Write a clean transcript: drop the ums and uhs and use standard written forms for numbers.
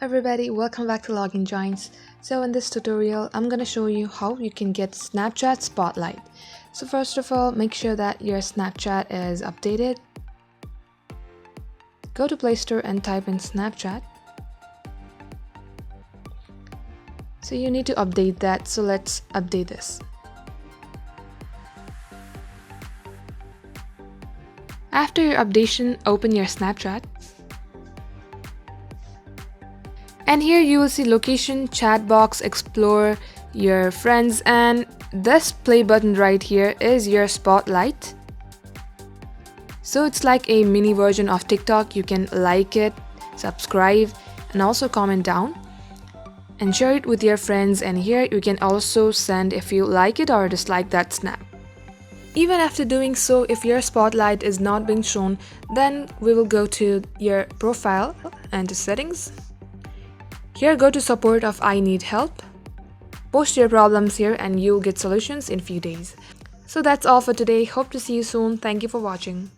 everybody, welcome back to Login Joins. So in this tutorial, I'm gonna show you how you can get Snapchat Spotlight. So first of all, make sure that your Snapchat is updated. Go to Play Store and type in Snapchat. So you need to update that, so let's update this. After your updation, open your Snapchat. And here you will see location, chat box, explore, your friends, and this play button right here is your spotlight. So it's like a mini version of TikTok. You can like it, subscribe, and also comment down and share it with your friends. And here you can also send if you like it or dislike that snap. Even after doing so, if your spotlight is not being shown, then we will go to your profile and to settings. Here go to support of I need help. Post your problems here and you'll get solutions in few days. So that's all for today. Hope to see you soon. Thank you for watching.